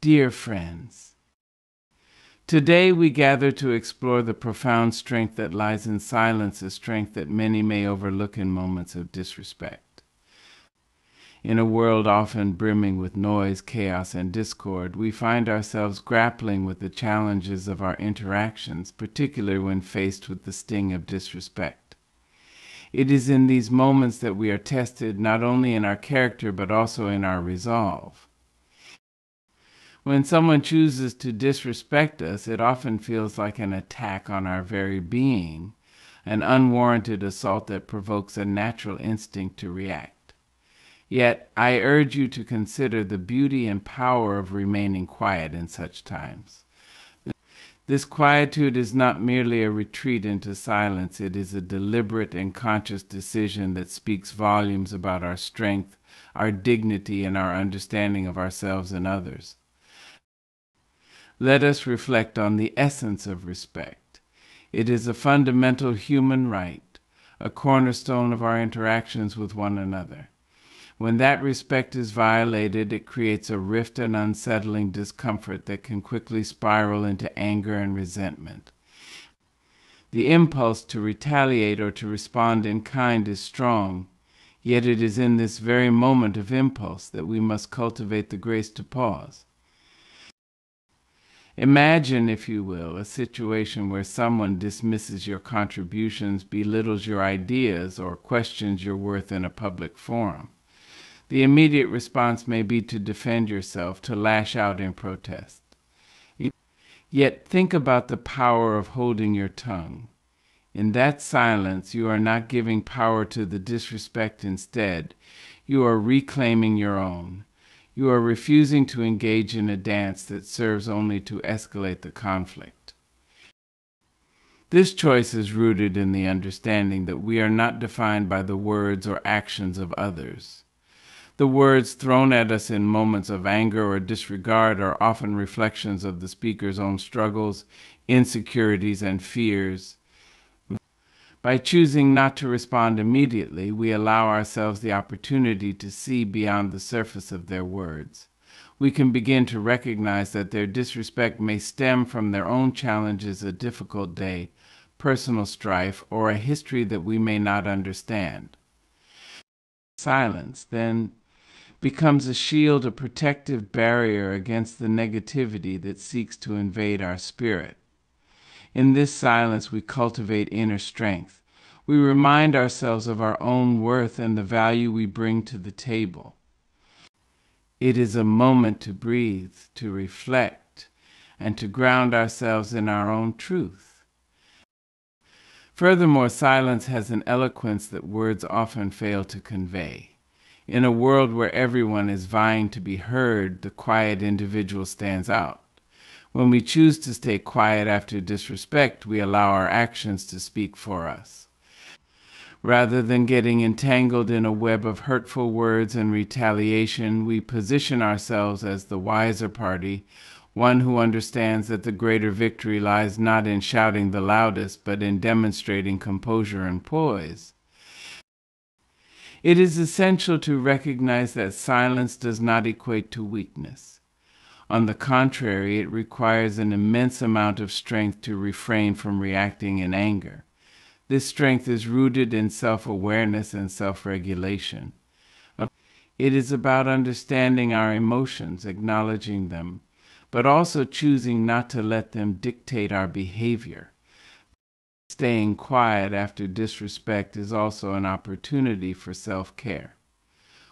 Dear friends, today we gather to explore the profound strength that lies in silence, a strength that many may overlook in moments of disrespect. In a world often brimming with noise, chaos, and discord, we find ourselves grappling with the challenges of our interactions, particularly when faced with the sting of disrespect. It is in these moments that we are tested not only in our character but also in our resolve. When someone chooses to disrespect us, it often feels like an attack on our very being, an unwarranted assault that provokes a natural instinct to react. Yet, I urge you to consider the beauty and power of remaining quiet in such times. This quietude is not merely a retreat into silence, it is a deliberate and conscious decision that speaks volumes about our strength, our dignity, and our understanding of ourselves and others. Let us reflect on the essence of respect. It is a fundamental human right, a cornerstone of our interactions with one another. When that respect is violated, it creates a rift and unsettling discomfort that can quickly spiral into anger and resentment. The impulse to retaliate or to respond in kind is strong, yet it is in this very moment of impulse that we must cultivate the grace to pause. Imagine, if you will, a situation where someone dismisses your contributions, belittles your ideas, or questions your worth in a public forum. The immediate response may be to defend yourself, to lash out in protest. Yet think about the power of holding your tongue. In that silence, you are not giving power to the disrespect. Instead, you are reclaiming your own. You are refusing to engage in a dance that serves only to escalate the conflict. This choice is rooted in the understanding that we are not defined by the words or actions of others. The words thrown at us in moments of anger or disregard are often reflections of the speaker's own struggles, insecurities, and fears. By choosing not to respond immediately, we allow ourselves the opportunity to see beyond the surface of their words. We can begin to recognize that their disrespect may stem from their own challenges, a difficult day, personal strife, or a history that we may not understand. Silence, then, becomes a shield, a protective barrier against the negativity that seeks to invade our spirit. In this silence, we cultivate inner strength. We remind ourselves of our own worth and the value we bring to the table. It is a moment to breathe, to reflect, and to ground ourselves in our own truth. Furthermore, silence has an eloquence that words often fail to convey. In a world where everyone is vying to be heard, the quiet individual stands out. When we choose to stay quiet after disrespect, we allow our actions to speak for us. Rather than getting entangled in a web of hurtful words and retaliation, we position ourselves as the wiser party, one who understands that the greater victory lies not in shouting the loudest, but in demonstrating composure and poise. It is essential to recognize that silence does not equate to weakness. On the contrary, it requires an immense amount of strength to refrain from reacting in anger. This strength is rooted in self-awareness and self-regulation. It is about understanding our emotions, acknowledging them, but also choosing not to let them dictate our behavior. Staying quiet after disrespect is also an opportunity for self-care.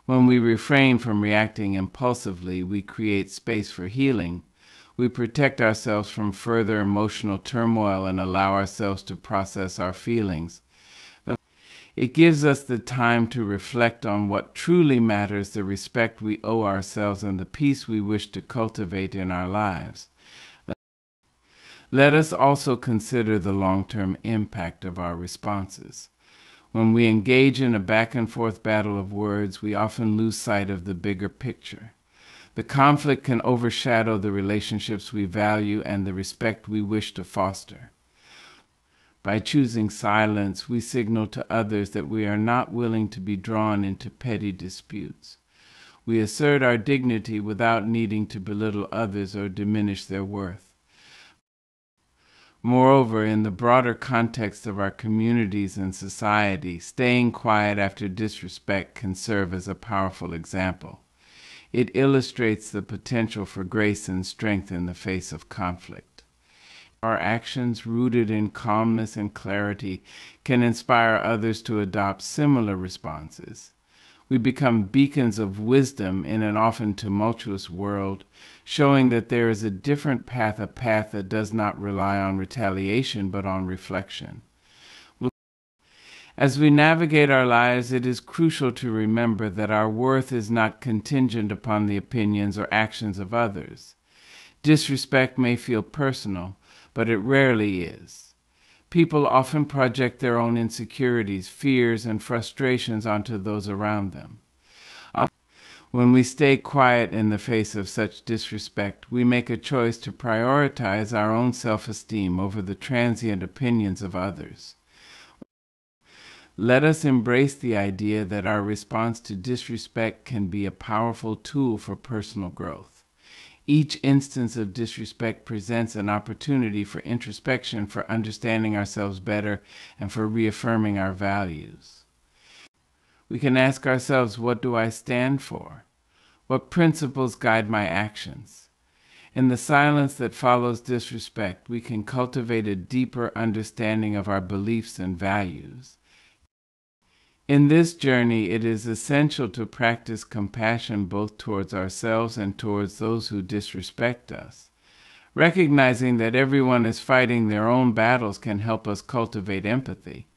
When we refrain from reacting impulsively, we create space for healing. We protect ourselves from further emotional turmoil and allow ourselves to process our feelings. It gives us the time to reflect on what truly matters, the respect we owe ourselves, and the peace we wish to cultivate in our lives. Let us also consider the long-term impact of our responses. When we engage in a back-and-forth battle of words, we often lose sight of the bigger picture. The conflict can overshadow the relationships we value and the respect we wish to foster. By choosing silence, we signal to others that we are not willing to be drawn into petty disputes. we assert our dignity without needing to belittle others or diminish their worth. Moreover, in the broader context of our communities and society, staying quiet after disrespect can serve as a powerful example. It illustrates the potential for grace and strength in the face of conflict. Our actions, rooted in calmness and clarity, can inspire others to adopt similar responses. We become beacons of wisdom in an often tumultuous world, showing that there is a different path, a path that does not rely on retaliation but on reflection. As we navigate our lives, it is crucial to remember that our worth is not contingent upon the opinions or actions of others. Disrespect may feel personal, but it rarely is. People often project their own insecurities, fears, and frustrations onto those around them. When we stay quiet in the face of such disrespect, we make a choice to prioritize our own self-esteem over the transient opinions of others. Let us embrace the idea that our response to disrespect can be a powerful tool for personal growth. Each instance of disrespect presents an opportunity for introspection, for understanding ourselves better, and for reaffirming our values. We can ask ourselves, what do I stand for? What principles guide my actions? In the silence that follows disrespect, we can cultivate a deeper understanding of our beliefs and values. In this journey, it is essential to practice compassion both towards ourselves and towards those who disrespect us. Recognizing that everyone is fighting their own battles can help us cultivate empathy.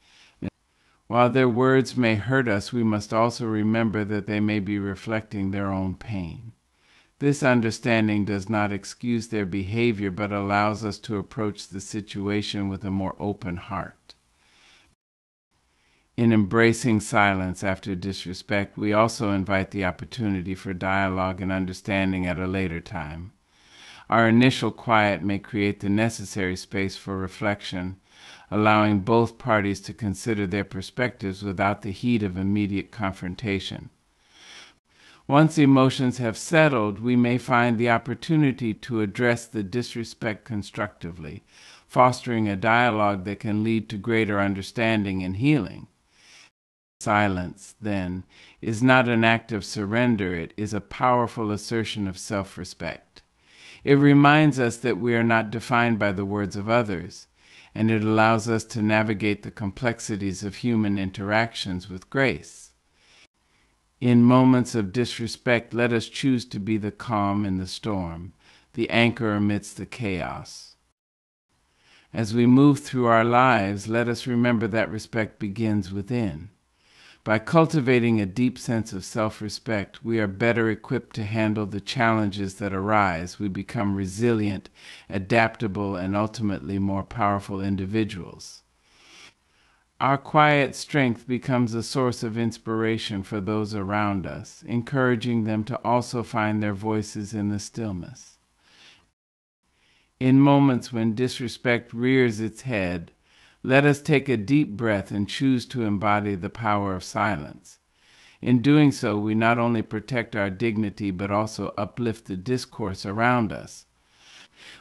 While their words may hurt us, we must also remember that they may be reflecting their own pain. This understanding does not excuse their behavior, but allows us to approach the situation with a more open heart. In embracing silence after disrespect, we also invite the opportunity for dialogue and understanding at a later time. Our initial quiet may create the necessary space for reflection, allowing both parties to consider their perspectives without the heat of immediate confrontation. Once emotions have settled, we may find the opportunity to address the disrespect constructively, fostering a dialogue that can lead to greater understanding and healing. Silence, then, is not an act of surrender, it is a powerful assertion of self-respect. It reminds us that we are not defined by the words of others, and it allows us to navigate the complexities of human interactions with grace. In moments of disrespect, let us choose to be the calm in the storm, the anchor amidst the chaos. As we move through our lives, let us remember that respect begins within. By cultivating a deep sense of self-respect, we are better equipped to handle the challenges that arise. We become resilient, adaptable, and ultimately more powerful individuals. Our quiet strength becomes a source of inspiration for those around us, encouraging them to also find their voices in the stillness. In moments when disrespect rears its head, let us take a deep breath and choose to embody the power of silence. In doing so, we not only protect our dignity but also uplift the discourse around us.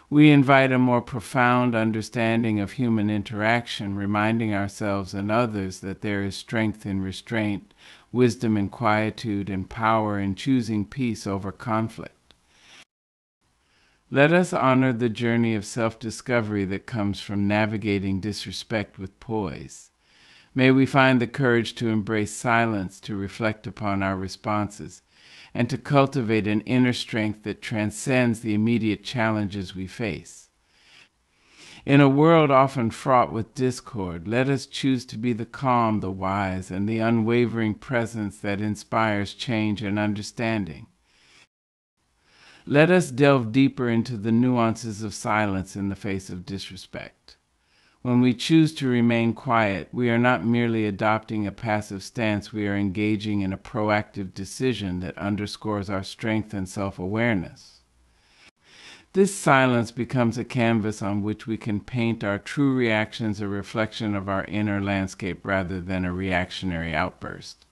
We invite a more profound understanding of human interaction, reminding ourselves and others that there is strength in restraint, wisdom in quietude, and power in choosing peace over conflict. Let us honor the journey of self-discovery that comes from navigating disrespect with poise. May we find the courage to embrace silence, to reflect upon our responses, and to cultivate an inner strength that transcends the immediate challenges we face. In a world often fraught with discord, let us choose to be the calm, the wise, and the unwavering presence that inspires change and understanding. Let us delve deeper into the nuances of silence in the face of disrespect. When we choose to remain quiet, we are not merely adopting a passive stance, we are engaging in a proactive decision that underscores our strength and self-awareness. This silence becomes a canvas on which we can paint our true reactions, a reflection of our inner landscape rather than a reactionary outburst.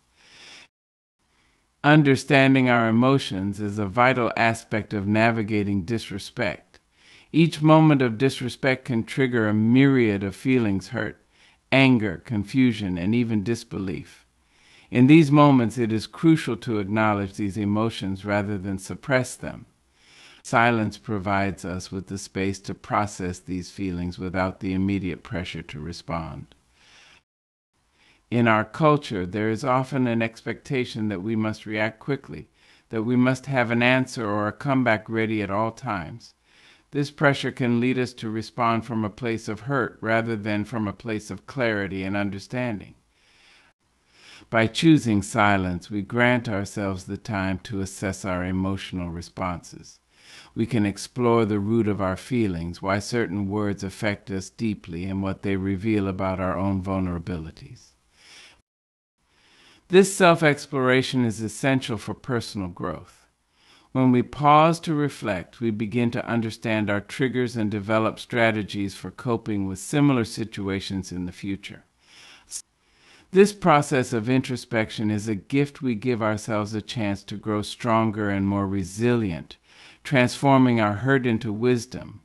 Understanding our emotions is a vital aspect of navigating disrespect. Each moment of disrespect can trigger a myriad of feelings: hurt, anger, confusion, and even disbelief. In these moments, it is crucial to acknowledge these emotions rather than suppress them. Silence provides us with the space to process these feelings without the immediate pressure to respond. In our culture, there is often an expectation that we must react quickly, that we must have an answer or a comeback ready at all times. This pressure can lead us to respond from a place of hurt rather than from a place of clarity and understanding. By choosing silence, we grant ourselves the time to assess our emotional responses. We can explore the root of our feelings, why certain words affect us deeply, and what they reveal about our own vulnerabilities. This self-exploration is essential for personal growth. When we pause to reflect, we begin to understand our triggers and develop strategies for coping with similar situations in the future. This process of introspection is a gift. We give ourselves a chance to grow stronger and more resilient, transforming our hurt into wisdom.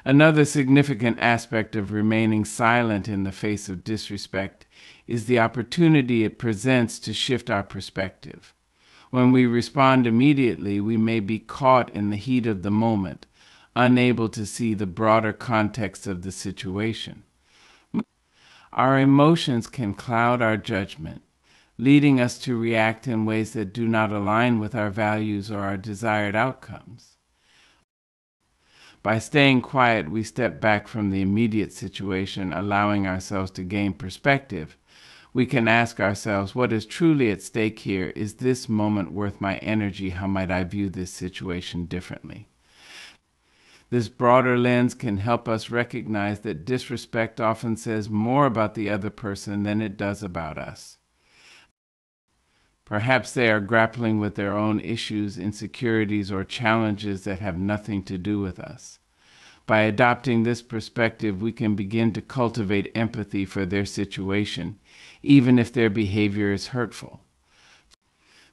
Another significant aspect of remaining silent in the face of disrespect is the opportunity it presents to shift our perspective. When we respond immediately, we may be caught in the heat of the moment, unable to see the broader context of the situation. Our emotions can cloud our judgment, leading us to react in ways that do not align with our values or our desired outcomes. By staying quiet, we step back from the immediate situation, allowing ourselves to gain perspective. We can ask ourselves, what is truly at stake here? Is this moment worth my energy? How might I view this situation differently? This broader lens can help us recognize that disrespect often says more about the other person than it does about us. Perhaps they are grappling with their own issues, insecurities, or challenges that have nothing to do with us. By adopting this perspective, we can begin to cultivate empathy for their situation, even if their behavior is hurtful.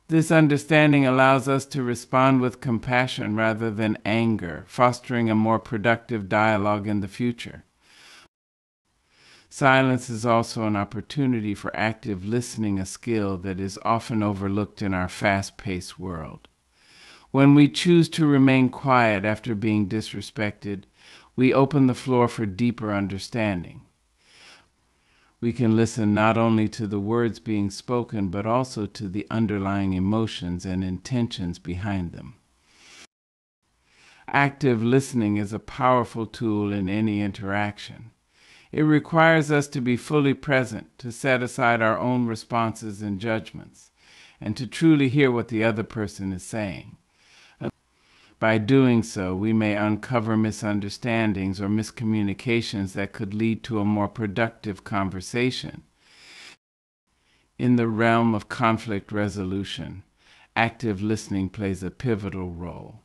This understanding allows us to respond with compassion rather than anger, fostering a more productive dialogue in the future. Silence is also an opportunity for active listening, a skill that is often overlooked in our fast-paced world. When we choose to remain quiet after being disrespected, we open the floor for deeper understanding. We can listen not only to the words being spoken, but also to the underlying emotions and intentions behind them. Active listening is a powerful tool in any interaction. It requires us to be fully present, to set aside our own responses and judgments, and to truly hear what the other person is saying. By doing so, we may uncover misunderstandings or miscommunications that could lead to a more productive conversation. In the realm of conflict resolution, active listening plays a pivotal role.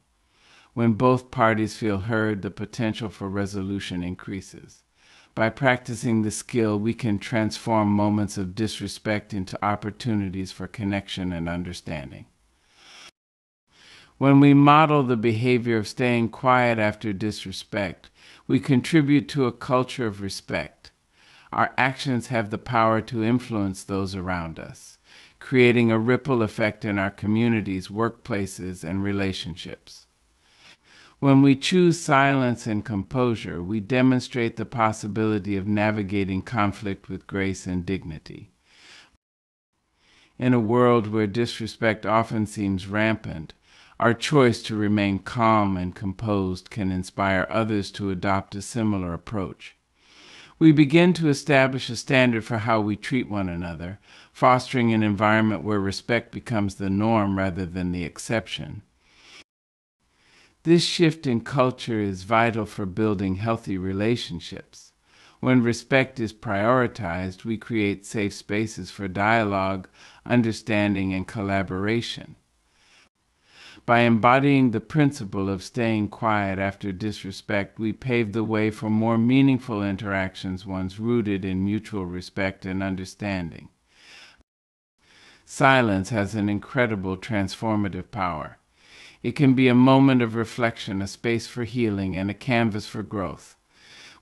When both parties feel heard, the potential for resolution increases. By practicing the skill, we can transform moments of disrespect into opportunities for connection and understanding. When we model the behavior of staying quiet after disrespect, we contribute to a culture of respect. Our actions have the power to influence those around us, creating a ripple effect in our communities, workplaces, and relationships. When we choose silence and composure, we demonstrate the possibility of navigating conflict with grace and dignity. In a world where disrespect often seems rampant, our choice to remain calm and composed can inspire others to adopt a similar approach. We begin to establish a standard for how we treat one another, fostering an environment where respect becomes the norm rather than the exception. This shift in culture is vital for building healthy relationships. When respect is prioritized, we create safe spaces for dialogue, understanding, and collaboration. By embodying the principle of staying quiet after disrespect, we pave the way for more meaningful interactions, ones rooted in mutual respect and understanding. silence has an incredible transformative power. It can be a moment of reflection, a space for healing, and a canvas for growth.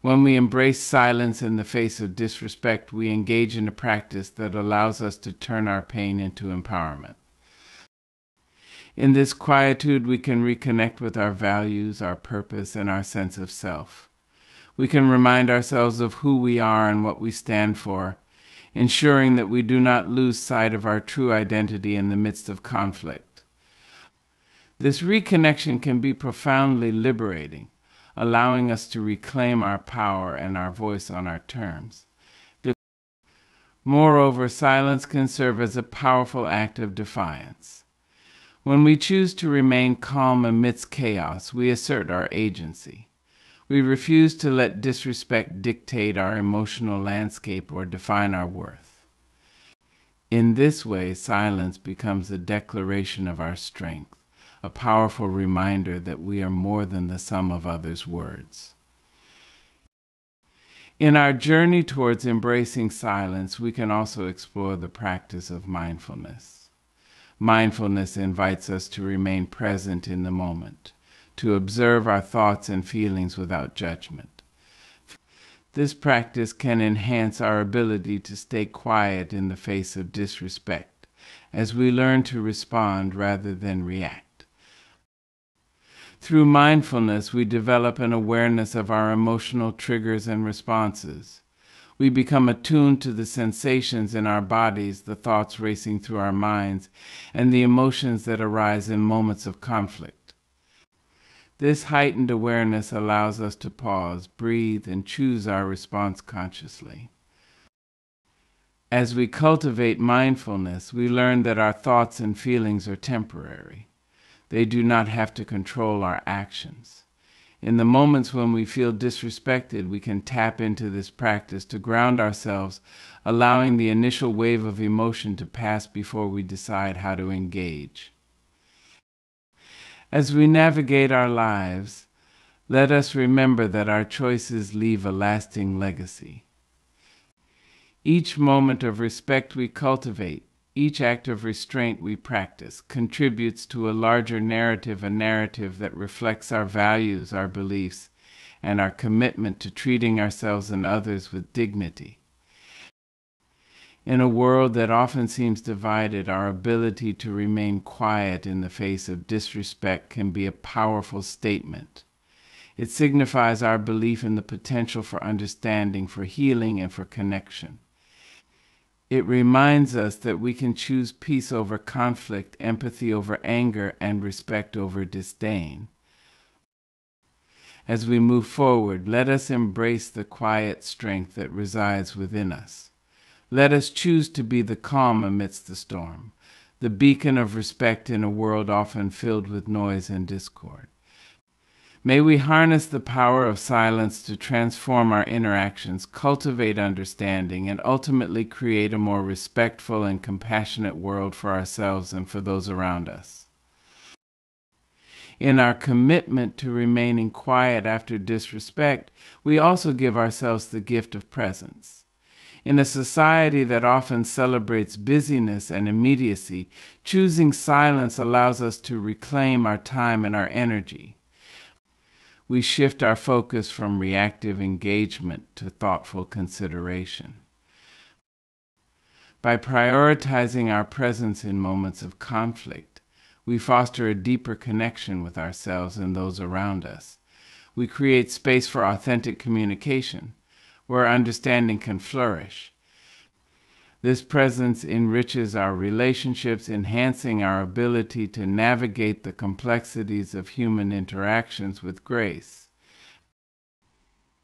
When we embrace silence in the face of disrespect, we engage in a practice that allows us to turn our pain into empowerment. In this quietude, we can reconnect with our values, our purpose, and our sense of self. We can remind ourselves of who we are and what we stand for, ensuring that we do not lose sight of our true identity in the midst of conflict. This reconnection can be profoundly liberating, allowing us to reclaim our power and our voice on our terms. Moreover, silence can serve as a powerful act of defiance. When we choose to remain calm amidst chaos, we assert our agency. We refuse to let disrespect dictate our emotional landscape or define our worth. In this way, silence becomes a declaration of our strength, a powerful reminder that we are more than the sum of others' words. In our journey towards embracing silence, we can also explore the practice of mindfulness. Mindfulness invites us to remain present in the moment, to observe our thoughts and feelings without judgment. This practice can enhance our ability to stay quiet in the face of disrespect, as we learn to respond rather than react. Through mindfulness, we develop an awareness of our emotional triggers and responses. We become attuned to the sensations in our bodies, the thoughts racing through our minds, and the emotions that arise in moments of conflict. This heightened awareness allows us to pause, breathe, and choose our response consciously. As we cultivate mindfulness, we learn that our thoughts and feelings are temporary. They do not have to control our actions. In the moments when we feel disrespected, we can tap into this practice to ground ourselves, allowing the initial wave of emotion to pass before we decide how to engage. As we navigate our lives, let us remember that our choices leave a lasting legacy. Each moment of respect we cultivate, each act of restraint we practice, contributes to a larger narrative, a narrative that reflects our values, our beliefs, and our commitment to treating ourselves and others with dignity. In a world that often seems divided, our ability to remain quiet in the face of disrespect can be a powerful statement. It signifies our belief in the potential for understanding, for healing, and for connection. It reminds us that we can choose peace over conflict, empathy over anger, and respect over disdain. As we move forward, let us embrace the quiet strength that resides within us. Let us choose to be the calm amidst the storm, the beacon of respect in a world often filled with noise and discord. May we harness the power of silence to transform our interactions, cultivate understanding, and ultimately create a more respectful and compassionate world for ourselves and for those around us. In our commitment to remaining quiet after disrespect, we also give ourselves the gift of presence. In a society that often celebrates busyness and immediacy, choosing silence allows us to reclaim our time and our energy. We shift our focus from reactive engagement to thoughtful consideration. By prioritizing our presence in moments of conflict, we foster a deeper connection with ourselves and those around us. We create space for authentic communication, where understanding can flourish. This presence enriches our relationships, enhancing our ability to navigate the complexities of human interactions with grace.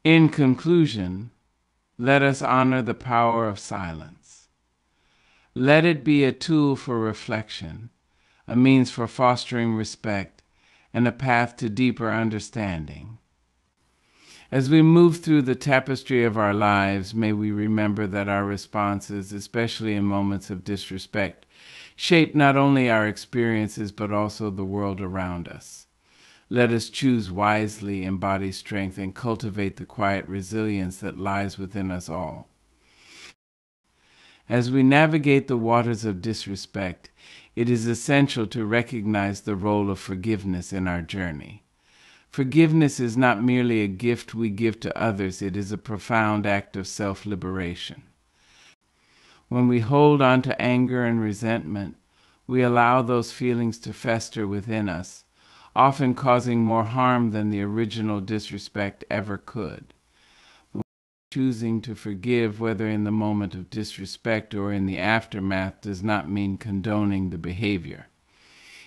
In conclusion, let us honor the power of silence. Let it be a tool for reflection, a means for fostering respect, and a path to deeper understanding. As we move through the tapestry of our lives, may we remember that our responses, especially in moments of disrespect, shape not only our experiences but also the world around us. Let us choose wisely, embody strength, and cultivate the quiet resilience that lies within us all. As we navigate the waters of disrespect, it is essential to recognize the role of forgiveness in our journey. Forgiveness is not merely a gift we give to others, it is a profound act of self-liberation. When we hold on to anger and resentment, we allow those feelings to fester within us, often causing more harm than the original disrespect ever could. Choosing to forgive, whether in the moment of disrespect or in the aftermath, does not mean condoning the behavior.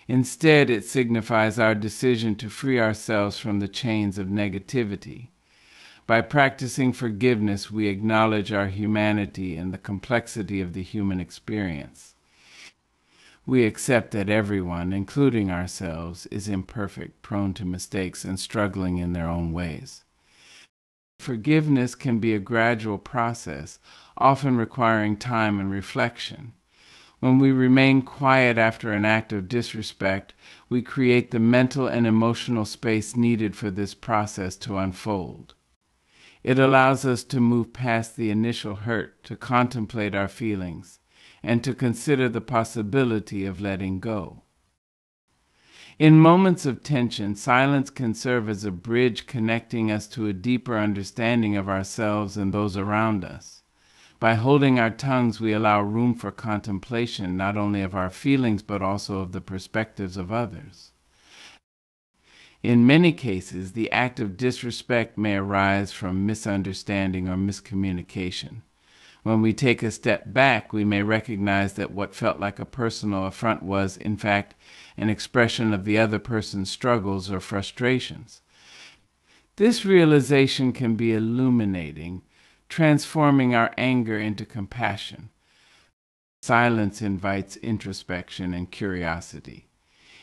Instead, it signifies our decision to free ourselves from the chains of negativity. By practicing forgiveness, we acknowledge our humanity and the complexity of the human experience. We accept that everyone, including ourselves, is imperfect, prone to mistakes, and struggling in their own ways. Forgiveness can be a gradual process, often requiring time and reflection. When we remain quiet after an act of disrespect, we create the mental and emotional space needed for this process to unfold. It allows us to move past the initial hurt, to contemplate our feelings, and to consider the possibility of letting go. In moments of tension, silence can serve as a bridge connecting us to a deeper understanding of ourselves and those around us. By holding our tongues, we allow room for contemplation, not only of our feelings, but also of the perspectives of others. In many cases, the act of disrespect may arise from misunderstanding or miscommunication. When we take a step back, we may recognize that what felt like a personal affront was, in fact, an expression of the other person's struggles or frustrations. This realization can be illuminating, transforming our anger into compassion. Silence invites introspection and curiosity.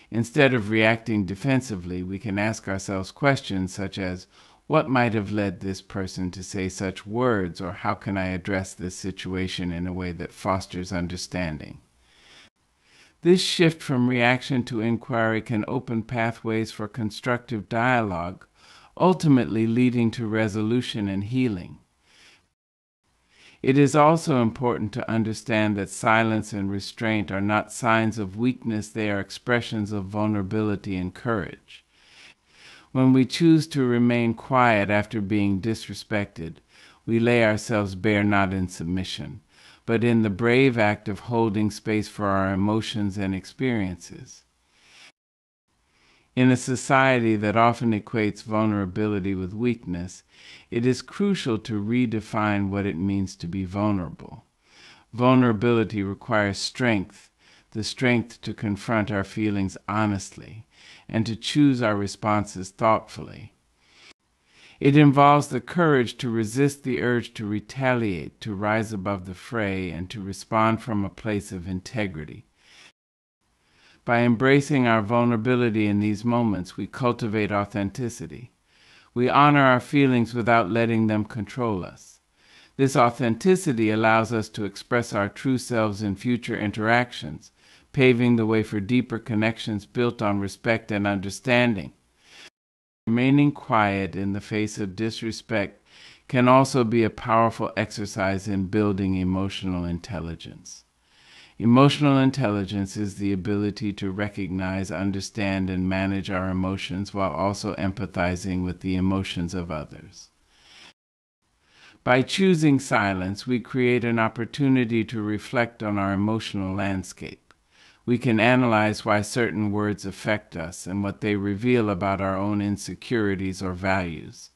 Instead of reacting defensively, we can ask ourselves questions such as, what might have led this person to say such words, or how can I address this situation in a way that fosters understanding? This shift from reaction to inquiry can open pathways for constructive dialogue, ultimately leading to resolution and healing. It is also important to understand that silence and restraint are not signs of weakness, they are expressions of vulnerability and courage. When we choose to remain quiet after being disrespected, we lay ourselves bare not in submission, but in the brave act of holding space for our emotions and experiences. In a society that often equates vulnerability with weakness, it is crucial to redefine what it means to be vulnerable. Vulnerability requires strength, the strength to confront our feelings honestly, and to choose our responses thoughtfully. It involves the courage to resist the urge to retaliate, to rise above the fray, and to respond from a place of integrity. By embracing our vulnerability in these moments, we cultivate authenticity. We honor our feelings without letting them control us. This authenticity allows us to express our true selves in future interactions, paving the way for deeper connections built on respect and understanding. Remaining quiet in the face of disrespect can also be a powerful exercise in building emotional intelligence. Emotional intelligence is the ability to recognize, understand, and manage our emotions while also empathizing with the emotions of others. By choosing silence, we create an opportunity to reflect on our emotional landscape. We can analyze why certain words affect us and what they reveal about our own insecurities or values.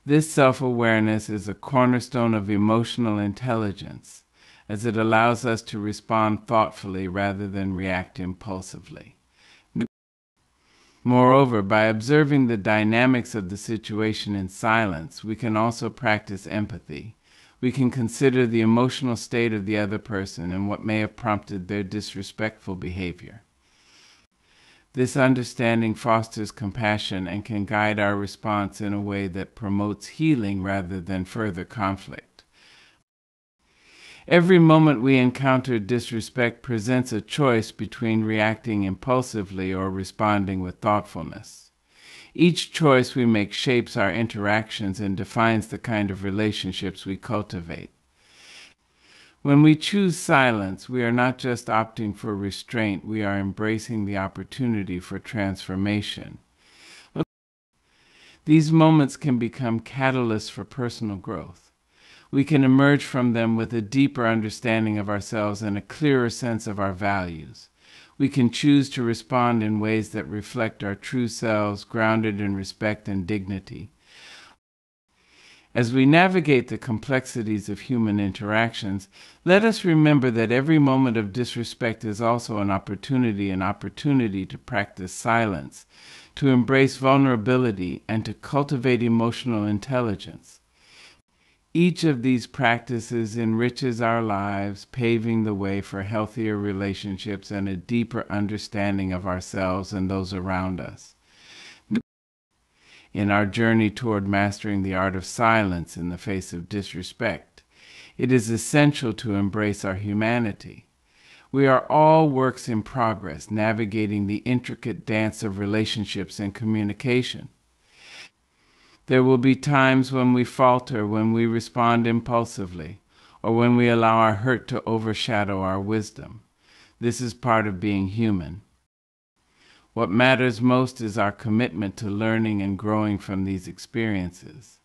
This self-awareness is a cornerstone of emotional intelligence, as it allows us to respond thoughtfully rather than react impulsively. Moreover, by observing the dynamics of the situation in silence, we can also practice empathy. We can consider the emotional state of the other person and what may have prompted their disrespectful behavior. This understanding fosters compassion and can guide our response in a way that promotes healing rather than further conflict. Every moment we encounter disrespect presents a choice between reacting impulsively or responding with thoughtfulness. Each choice we make shapes our interactions and defines the kind of relationships we cultivate. When we choose silence, we are not just opting for restraint, we are embracing the opportunity for transformation. These moments can become catalysts for personal growth. We can emerge from them with a deeper understanding of ourselves and a clearer sense of our values. We can choose to respond in ways that reflect our true selves, grounded in respect and dignity. As we navigate the complexities of human interactions, let us remember that every moment of disrespect is also an opportunity to practice silence, to embrace vulnerability, and to cultivate emotional intelligence. Each of these practices enriches our lives, paving the way for healthier relationships and a deeper understanding of ourselves and those around us. In our journey toward mastering the art of silence in the face of disrespect, it is essential to embrace our humanity. We are all works in progress, navigating the intricate dance of relationships and communication. There will be times when we falter, when we respond impulsively, or when we allow our hurt to overshadow our wisdom. This is part of being human. What matters most is our commitment to learning and growing from these experiences.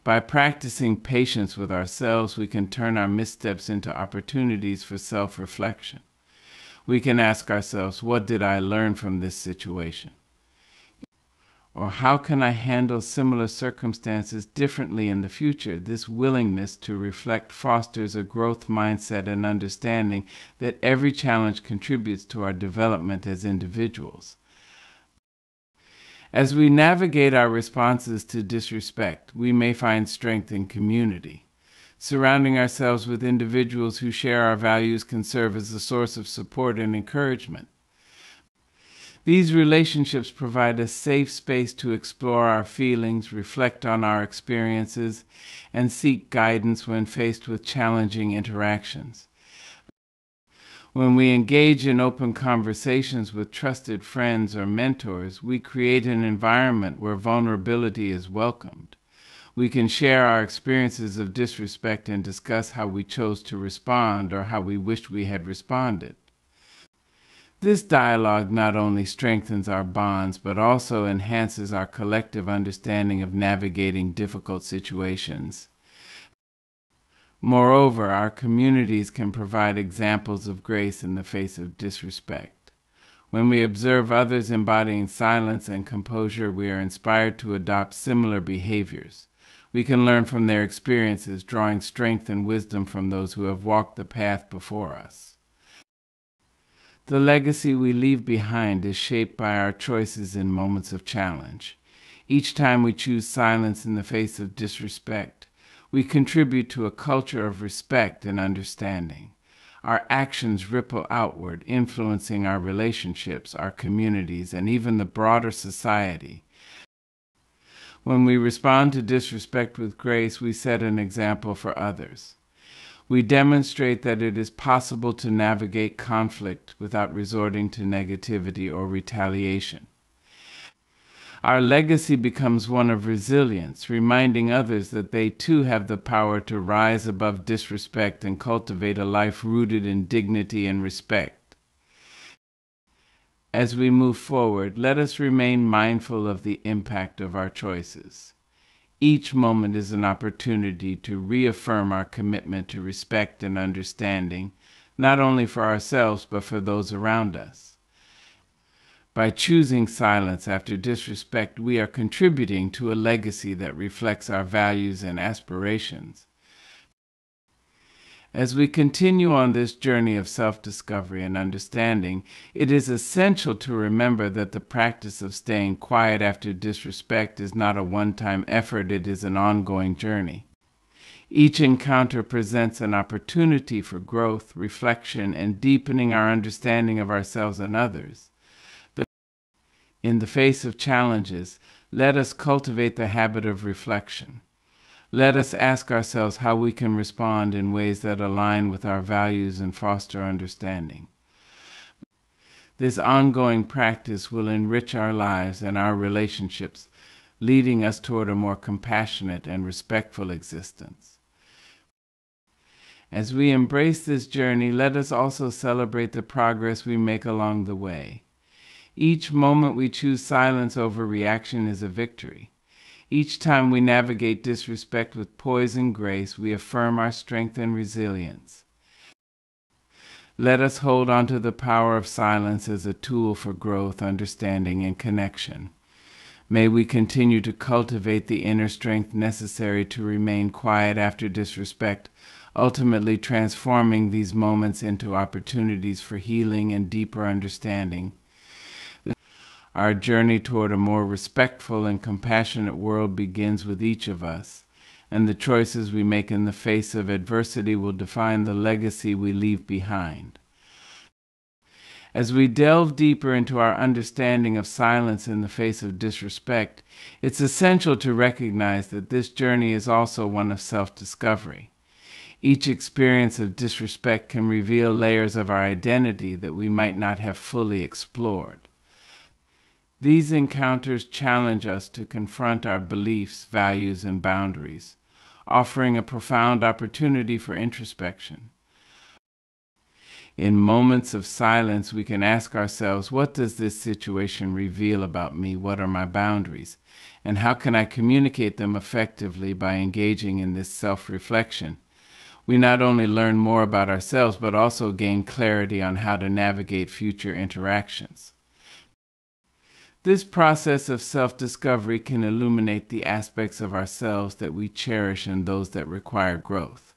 By practicing patience with ourselves, we can turn our missteps into opportunities for self-reflection. We can ask ourselves, what did I learn from this situation? Or how can I handle similar circumstances differently in the future? This willingness to reflect fosters a growth mindset and understanding that every challenge contributes to our development as individuals. As we navigate our responses to disrespect, we may find strength in community. Surrounding ourselves with individuals who share our values can serve as a source of support and encouragement. These relationships provide a safe space to explore our feelings, reflect on our experiences, and seek guidance when faced with challenging interactions. When we engage in open conversations with trusted friends or mentors, we create an environment where vulnerability is welcomed. We can share our experiences of disrespect and discuss how we chose to respond or how we wished we had responded. This dialogue not only strengthens our bonds, but also enhances our collective understanding of navigating difficult situations. Moreover, our communities can provide examples of grace in the face of disrespect. When we observe others embodying silence and composure, we are inspired to adopt similar behaviors. We can learn from their experiences, drawing strength and wisdom from those who have walked the path before us. The legacy we leave behind is shaped by our choices in moments of challenge. Each time we choose silence in the face of disrespect, we contribute to a culture of respect and understanding. Our actions ripple outward, influencing our relationships, our communities, and even the broader society. When we respond to disrespect with grace, we set an example for others. We demonstrate that it is possible to navigate conflict without resorting to negativity or retaliation. Our legacy becomes one of resilience, reminding others that they too have the power to rise above disrespect and cultivate a life rooted in dignity and respect. As we move forward, let us remain mindful of the impact of our choices. Each moment is an opportunity to reaffirm our commitment to respect and understanding, not only for ourselves but for those around us. By choosing silence after disrespect, we are contributing to a legacy that reflects our values and aspirations. As we continue on this journey of self-discovery and understanding, it is essential to remember that the practice of staying quiet after disrespect is not a one-time effort, it is an ongoing journey. Each encounter presents an opportunity for growth, reflection, and deepening our understanding of ourselves and others. In the face of challenges, let us cultivate the habit of reflection. Let us ask ourselves how we can respond in ways that align with our values and foster understanding. This ongoing practice will enrich our lives and our relationships, leading us toward a more compassionate and respectful existence. As we embrace this journey, let us also celebrate the progress we make along the way. Each moment we choose silence over reaction is a victory. Each time we navigate disrespect with poise and grace, we affirm our strength and resilience. Let us hold on to the power of silence as a tool for growth, understanding, and connection. May we continue to cultivate the inner strength necessary to remain quiet after disrespect, ultimately transforming these moments into opportunities for healing and deeper understanding. Our journey toward a more respectful and compassionate world begins with each of us, and the choices we make in the face of adversity will define the legacy we leave behind. As we delve deeper into our understanding of silence in the face of disrespect, it's essential to recognize that this journey is also one of self-discovery. Each experience of disrespect can reveal layers of our identity that we might not have fully explored. These encounters challenge us to confront our beliefs, values, and boundaries, offering a profound opportunity for introspection. In moments of silence, we can ask ourselves, what does this situation reveal about me? What are my boundaries? And how can I communicate them effectively by engaging in this self-reflection? We not only learn more about ourselves, but also gain clarity on how to navigate future interactions. This process of self-discovery can illuminate the aspects of ourselves that we cherish and those that require growth.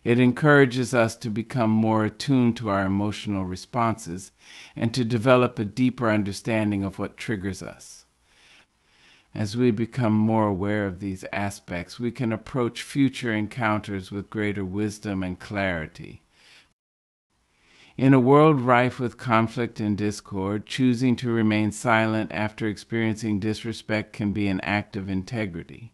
It encourages us to become more attuned to our emotional responses and to develop a deeper understanding of what triggers us. As we become more aware of these aspects, we can approach future encounters with greater wisdom and clarity. In a world rife with conflict and discord, choosing to remain silent after experiencing disrespect can be an act of integrity.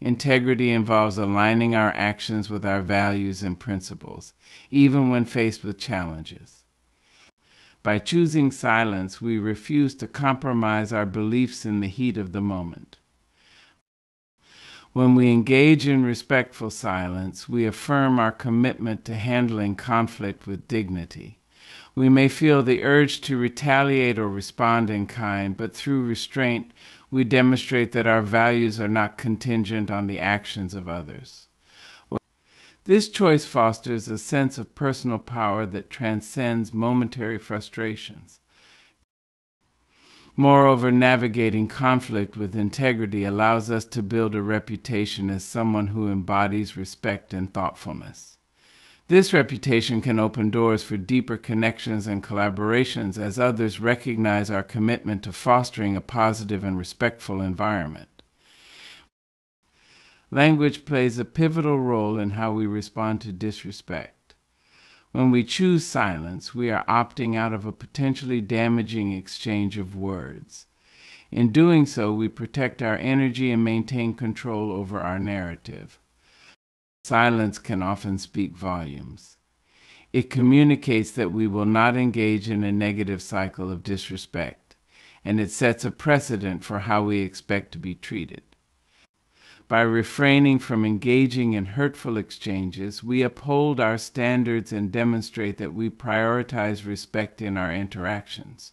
Integrity involves aligning our actions with our values and principles, even when faced with challenges. By choosing silence, we refuse to compromise our beliefs in the heat of the moment. When we engage in respectful silence, we affirm our commitment to handling conflict with dignity. We may feel the urge to retaliate or respond in kind, but through restraint, we demonstrate that our values are not contingent on the actions of others. This choice fosters a sense of personal power that transcends momentary frustrations. Moreover, navigating conflict with integrity allows us to build a reputation as someone who embodies respect and thoughtfulness. This reputation can open doors for deeper connections and collaborations as others recognize our commitment to fostering a positive and respectful environment. Language plays a pivotal role in how we respond to disrespect. When we choose silence, we are opting out of a potentially damaging exchange of words. In doing so, we protect our energy and maintain control over our narrative. Silence can often speak volumes. It communicates that we will not engage in a negative cycle of disrespect, and it sets a precedent for how we expect to be treated. By refraining from engaging in hurtful exchanges, we uphold our standards and demonstrate that we prioritize respect in our interactions.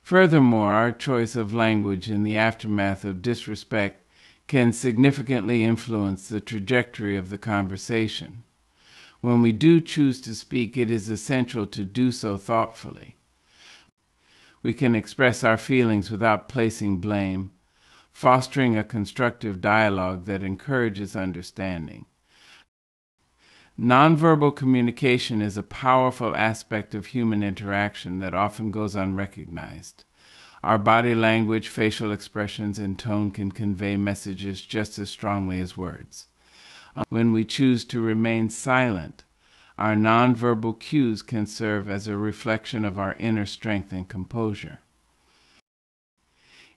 Furthermore, our choice of language in the aftermath of disrespect can significantly influence the trajectory of the conversation. When we do choose to speak, it is essential to do so thoughtfully. We can express our feelings without placing blame, fostering a constructive dialogue that encourages understanding. Nonverbal communication is a powerful aspect of human interaction that often goes unrecognized. Our body language, facial expressions, and tone can convey messages just as strongly as words. When we choose to remain silent, our nonverbal cues can serve as a reflection of our inner strength and composure.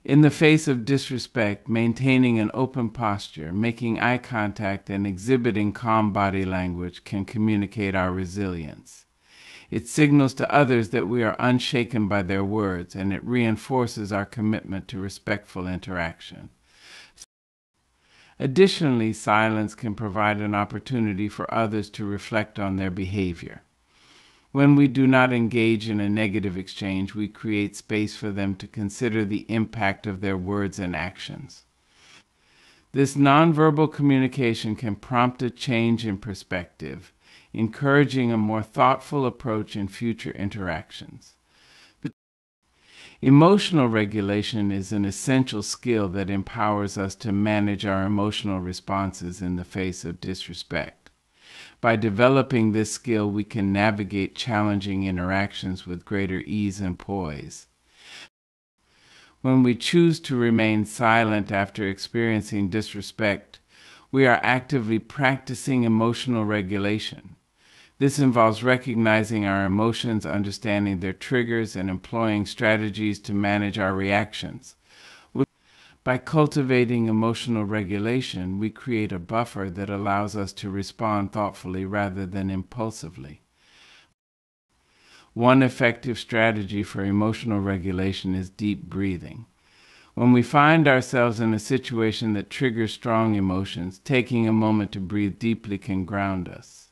In the face of disrespect, maintaining an open posture, making eye contact, and exhibiting calm body language can communicate our resilience. It signals to others that we are unshaken by their words, and it reinforces our commitment to respectful interaction. Additionally, silence can provide an opportunity for others to reflect on their behavior. When we do not engage in a negative exchange, we create space for them to consider the impact of their words and actions. This nonverbal communication can prompt a change in perspective, encouraging a more thoughtful approach in future interactions. Emotional regulation is an essential skill that empowers us to manage our emotional responses in the face of disrespect. By developing this skill, we can navigate challenging interactions with greater ease and poise. When we choose to remain silent after experiencing disrespect, we are actively practicing emotional regulation. This involves recognizing our emotions, understanding their triggers, and employing strategies to manage our reactions. By cultivating emotional regulation, we create a buffer that allows us to respond thoughtfully rather than impulsively. One effective strategy for emotional regulation is deep breathing. When we find ourselves in a situation that triggers strong emotions, taking a moment to breathe deeply can ground us.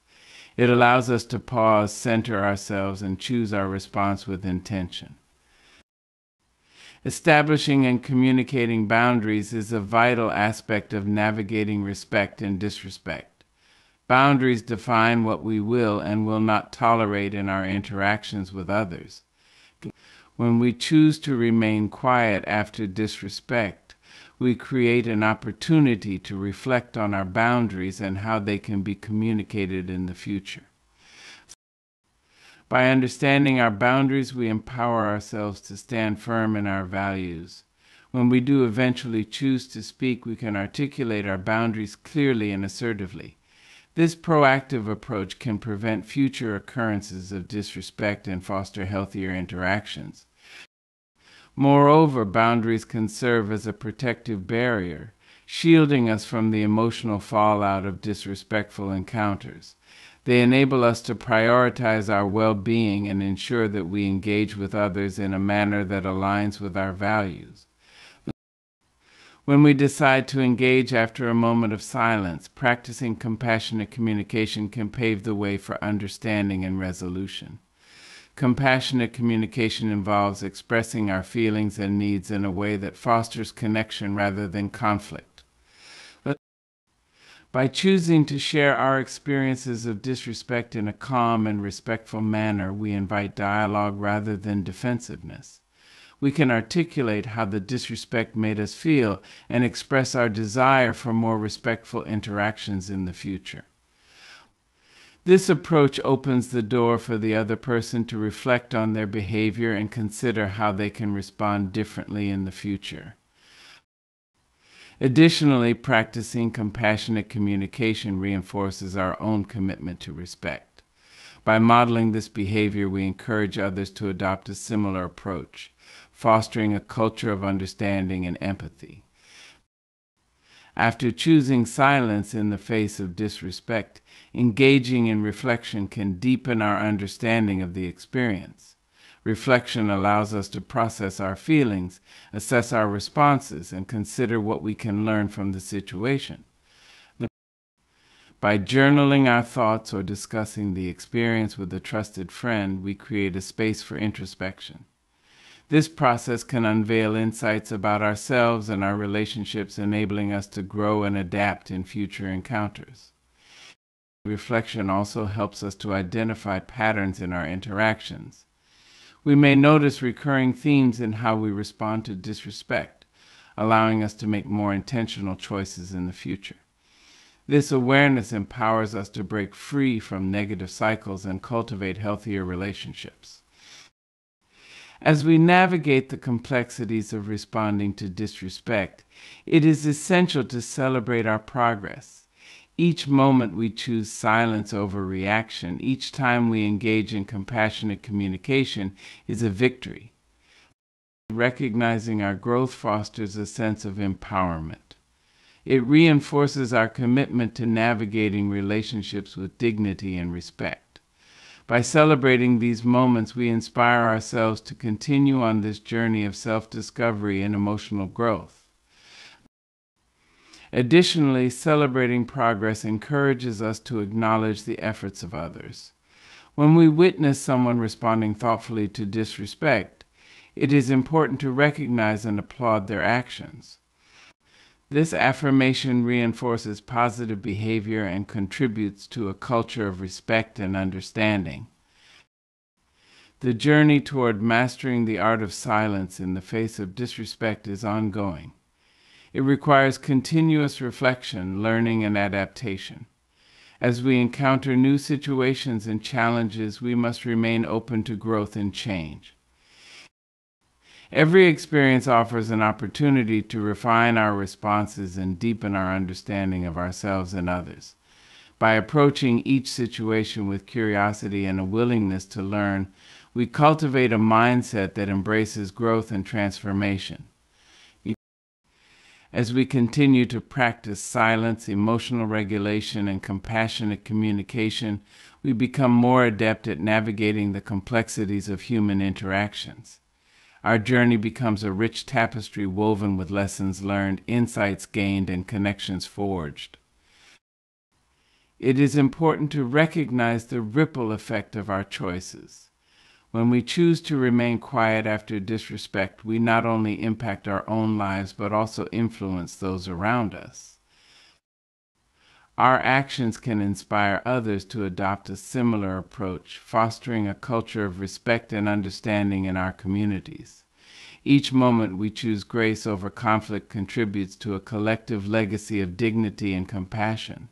It allows us to pause, center ourselves, and choose our response with intention. Establishing and communicating boundaries is a vital aspect of navigating respect and disrespect. Boundaries define what we will and will not tolerate in our interactions with others. When we choose to remain quiet after disrespect, we create an opportunity to reflect on our boundaries and how they can be communicated in the future. By understanding our boundaries, we empower ourselves to stand firm in our values. When we do eventually choose to speak, we can articulate our boundaries clearly and assertively. This proactive approach can prevent future occurrences of disrespect and foster healthier interactions. Moreover, boundaries can serve as a protective barrier, shielding us from the emotional fallout of disrespectful encounters. They enable us to prioritize our well-being and ensure that we engage with others in a manner that aligns with our values. When we decide to engage after a moment of silence, practicing compassionate communication can pave the way for understanding and resolution. Compassionate communication involves expressing our feelings and needs in a way that fosters connection rather than conflict. By choosing to share our experiences of disrespect in a calm and respectful manner, we invite dialogue rather than defensiveness. We can articulate how the disrespect made us feel and express our desire for more respectful interactions in the future. This approach opens the door for the other person to reflect on their behavior and consider how they can respond differently in the future. Additionally, practicing compassionate communication reinforces our own commitment to respect. By modeling this behavior, we encourage others to adopt a similar approach, fostering a culture of understanding and empathy. After choosing silence in the face of disrespect, engaging in reflection can deepen our understanding of the experience. Reflection allows us to process our feelings, assess our responses, and consider what we can learn from the situation. By journaling our thoughts or discussing the experience with a trusted friend, we create a space for introspection. This process can unveil insights about ourselves and our relationships, enabling us to grow and adapt in future encounters. Reflection also helps us to identify patterns in our interactions. We may notice recurring themes in how we respond to disrespect, allowing us to make more intentional choices in the future. This awareness empowers us to break free from negative cycles and cultivate healthier relationships. As we navigate the complexities of responding to disrespect, it is essential to celebrate our progress. Each moment we choose silence over reaction, each time we engage in compassionate communication, is a victory. Recognizing our growth fosters a sense of empowerment. It reinforces our commitment to navigating relationships with dignity and respect. By celebrating these moments, we inspire ourselves to continue on this journey of self-discovery and emotional growth. Additionally, celebrating progress encourages us to acknowledge the efforts of others. When we witness someone responding thoughtfully to disrespect, it is important to recognize and applaud their actions. This affirmation reinforces positive behavior and contributes to a culture of respect and understanding. The journey toward mastering the art of silence in the face of disrespect is ongoing. It requires continuous reflection, learning, and adaptation. As we encounter new situations and challenges, we must remain open to growth and change. Every experience offers an opportunity to refine our responses and deepen our understanding of ourselves and others. By approaching each situation with curiosity and a willingness to learn, we cultivate a mindset that embraces growth and transformation. As we continue to practice silence, emotional regulation, and compassionate communication, we become more adept at navigating the complexities of human interactions. Our journey becomes a rich tapestry woven with lessons learned, insights gained, and connections forged. It is important to recognize the ripple effect of our choices. When we choose to remain quiet after disrespect, we not only impact our own lives but also influence those around us. Our actions can inspire others to adopt a similar approach, fostering a culture of respect and understanding in our communities. Each moment we choose grace over conflict contributes to a collective legacy of dignity and compassion.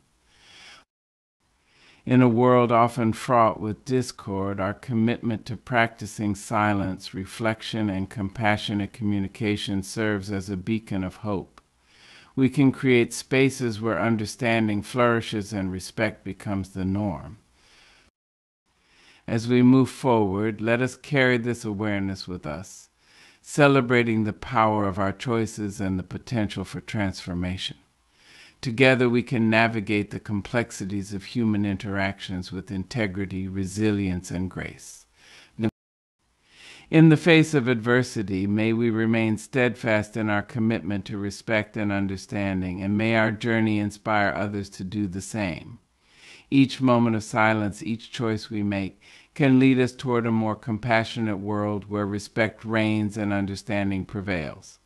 In a world often fraught with discord, our commitment to practicing silence, reflection, and compassionate communication serves as a beacon of hope. We can create spaces where understanding flourishes and respect becomes the norm. As we move forward, let us carry this awareness with us, celebrating the power of our choices and the potential for transformation. Together we can navigate the complexities of human interactions with integrity, resilience, and grace. In the face of adversity, may we remain steadfast in our commitment to respect and understanding, and may our journey inspire others to do the same. Each moment of silence, each choice we make, can lead us toward a more compassionate world where respect reigns and understanding prevails.